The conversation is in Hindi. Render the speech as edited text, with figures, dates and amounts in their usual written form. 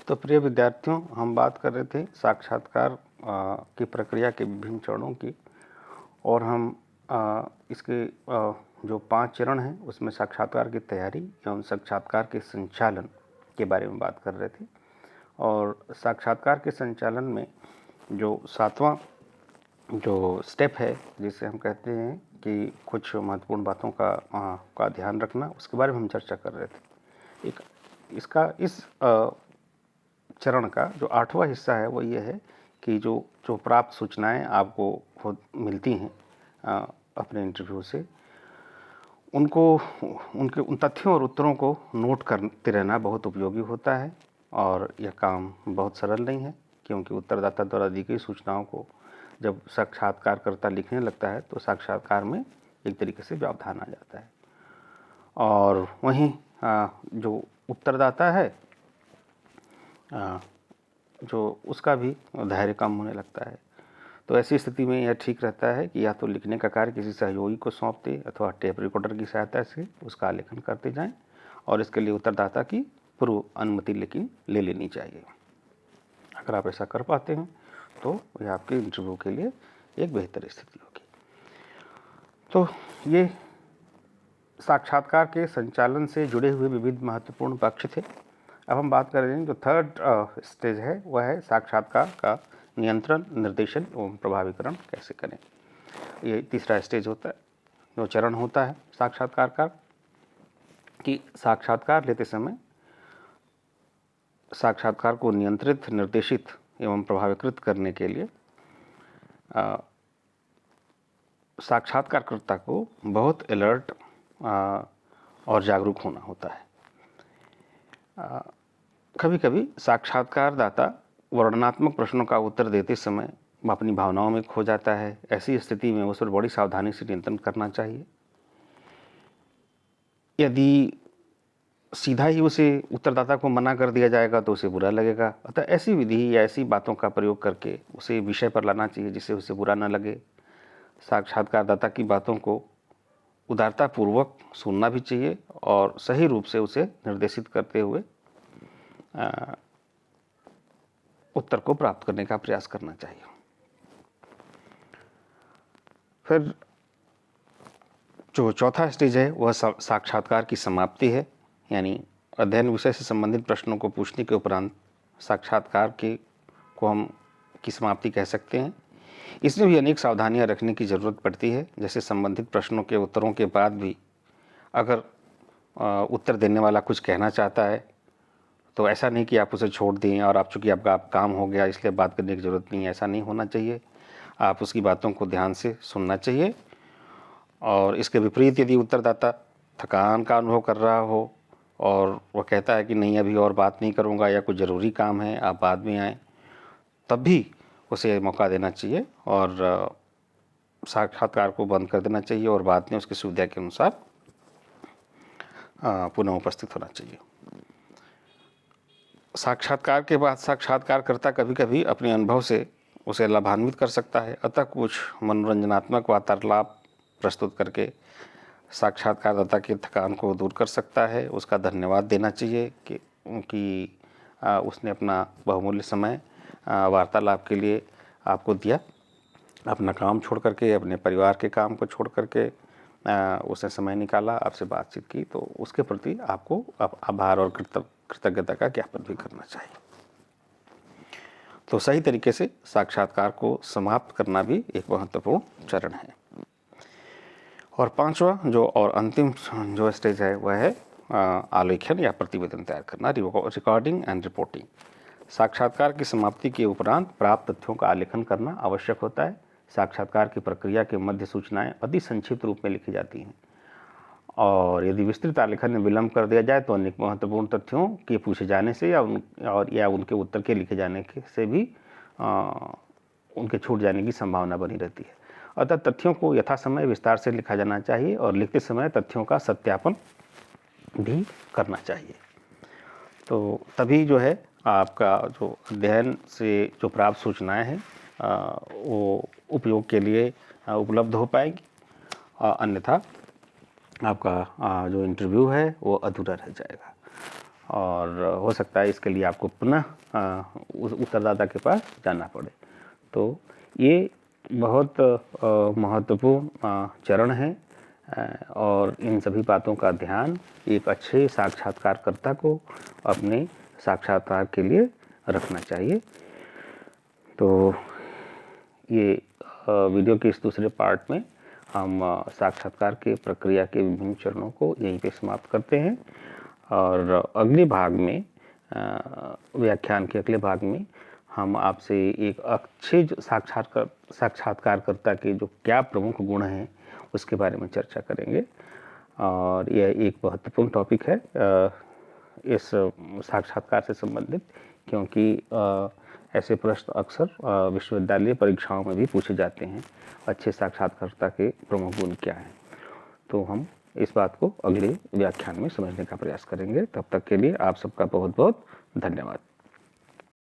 तो प्रिय विद्यार्थियों, हम बात कर रहे थे साक्षात्कार की प्रक्रिया के विभिन्न चरणों की। और हम इसके जो 5 चरण हैं उसमें साक्षात्कार की तैयारी एवं साक्षात्कार के संचालन के बारे में बात कर रहे थे। और साक्षात्कार के संचालन में जो 7वां जो स्टेप है, जिसे हम कहते हैं कि कुछ महत्वपूर्ण बातों का ध्यान रखना, उसके बारे में हम चर्चा कर रहे थे। इस चरण का जो 8वां हिस्सा है वो ये है कि जो प्राप्त सूचनाएं आपको मिलती हैं अपने इंटरव्यू से, उन तथ्यों और उत्तरों को नोट करते रहना बहुत उपयोगी होता है। और यह काम बहुत सरल नहीं है, क्योंकि उत्तरदाता द्वारा दी गई सूचनाओं को जब साक्षात्कारकर्ता लिखने लगता है तो साक्षात्कार में एक तरीके से व्यवधान आ जाता है। और वहीं जो उत्तरदाता है जो उसका भी धैर्य कम होने लगता है। तो ऐसी स्थिति में यह ठीक रहता है कि या तो लिखने का कार्य किसी सहयोगी को सौंप दें अथवा टेप रिकॉर्डर की सहायता से उसका आलेखन करते जाएं। और इसके लिए उत्तरदाता की पूर्व अनुमति लेकिन ले लेनी चाहिए। अगर आप ऐसा कर पाते हैं तो यह आपके इंटरव्यू के लिए एक बेहतर स्थिति होगी। तो ये साक्षात्कार के संचालन से जुड़े हुए विविध महत्वपूर्ण पक्ष थे। अब हम बात कर रहे हैं जो 3rd स्टेज है, वह है साक्षात्कार का नियंत्रण, निर्देशन एवं प्रभावीकरण कैसे करें। ये 3रा स्टेज होता है, जो चरण होता है साक्षात्कार का, कि साक्षात्कार लेते समय साक्षात्कार को नियंत्रित, निर्देशित एवं प्रभावीकृत करने के लिए साक्षात्कारकर्ता को बहुत अलर्ट और जागरूक होना होता है। कभी कभी साक्षात्कारदाता वर्णनात्मक प्रश्नों का उत्तर देते समय अपनी भावनाओं में खो जाता है। ऐसी स्थिति में उस पर बड़ी सावधानी से नियंत्रण करना चाहिए। यदि सीधा ही उसे उत्तरदाता को मना कर दिया जाएगा तो उसे बुरा लगेगा। अतः ऐसी विधि या ऐसी बातों का प्रयोग करके उसे विषय पर लाना चाहिए जिससे उसे बुरा न लगे। साक्षात्कारदाता की बातों को उदारतापूर्वक सुनना भी चाहिए और सही रूप से उसे निर्देशित करते हुए उत्तर को प्राप्त करने का प्रयास करना चाहिए। फिर जो 4था स्टेज है वह साक्षात्कार की समाप्ति है, यानी अध्ययन विषय से संबंधित प्रश्नों को पूछने के उपरांत साक्षात्कार को हम की समाप्ति कह सकते हैं। इसमें भी अनेक सावधानियां रखने की ज़रूरत पड़ती है। जैसे संबंधित प्रश्नों के उत्तरों के बाद भी अगर उत्तर देने वाला कुछ कहना चाहता है तो ऐसा नहीं कि आप उसे छोड़ दें और आप चूँकि आपका काम हो गया इसलिए बात करने की ज़रूरत नहीं है, ऐसा नहीं होना चाहिए। आप उसकी बातों को ध्यान से सुनना चाहिए। और इसके विपरीत यदि उत्तरदाता थकान का अनुभव कर रहा हो और वह कहता है कि नहीं अभी और बात नहीं करूँगा या कुछ ज़रूरी काम है, आप बाद में आएँ, तब भी उसे मौका देना चाहिए और साक्षात्कार को बंद कर देना चाहिए और बाद में उसकी सुविधा के अनुसार पुनः उपस्थित होना चाहिए। साक्षात्कार के बाद साक्षात्कारकर्ता कभी कभी अपने अनुभव से उसे लाभान्वित कर सकता है। अतः कुछ मनोरंजनात्मक वार्तालाप प्रस्तुत करके साक्षात्कारदाता की थकान को दूर कर सकता है। उसका धन्यवाद देना चाहिए कि उसने अपना बहुमूल्य समय वार्तालाप के लिए आपको दिया। अपना काम छोड़ करके, अपने परिवार के काम को छोड़ करके उसने समय निकाला, आपसे बातचीत की, तो उसके प्रति आपको आभार और कृतज्ञता का ज्ञापन भी करना चाहिए। तो सही तरीके से साक्षात्कार को समाप्त करना भी एक महत्वपूर्ण चरण है। और 5वां जो और अंतिम जो स्टेज है वह है आलेखन या प्रतिवेदन तैयार करना, रिकॉर्डिंग एंड रिपोर्टिंग। साक्षात्कार की समाप्ति के उपरांत प्राप्त तथ्यों का आलेखन करना आवश्यक होता है। साक्षात्कार की प्रक्रिया के मध्य सूचनाएं अति संक्षिप्त रूप में लिखी जाती हैं और यदि विस्तृत आलेखन में विलंब कर दिया जाए तो अनेक महत्वपूर्ण तथ्यों के पूछे जाने से या उनके उत्तर के लिखे जाने से भी उनके छूट जाने की संभावना बनी रहती है। अतः तथ्यों को यथासमय विस्तार से लिखा जाना चाहिए और लिखते समय तथ्यों का सत्यापन भी करना चाहिए। तो तभी जो है आपका जो अध्ययन से जो प्राप्त सूचनाएं हैं वो उपयोग के लिए उपलब्ध हो पाएंगी। अन्यथा आपका जो इंटरव्यू है वो अधूरा रह जाएगा। और हो सकता है इसके लिए आपको पुनः उस उत्तरदाता के पास जाना पड़े। तो ये बहुत महत्वपूर्ण चरण है और इन सभी बातों का ध्यान एक अच्छे साक्षात्कारकर्ता को अपने साक्षात्कार के लिए रखना चाहिए। तो ये वीडियो के इस दूसरे पार्ट में हम साक्षात्कार के प्रक्रिया के विभिन्न चरणों को यहीं पे समाप्त करते हैं और अगले भाग में व्याख्यान के अगले भाग में हम आपसे एक अच्छे साक्षात्कारकर्ता के जो क्या प्रमुख गुण हैं उसके बारे में चर्चा करेंगे। और यह एक महत्वपूर्ण टॉपिक है इस साक्षात्कार से संबंधित, क्योंकि ऐसे प्रश्न अक्सर विश्वविद्यालय परीक्षाओं में भी पूछे जाते हैं, अच्छे साक्षात्कारकर्ता के प्रमुख गुण क्या हैं। तो हम इस बात को अगले व्याख्यान में समझने का प्रयास करेंगे। तब तक के लिए आप सबका बहुत बहुत धन्यवाद।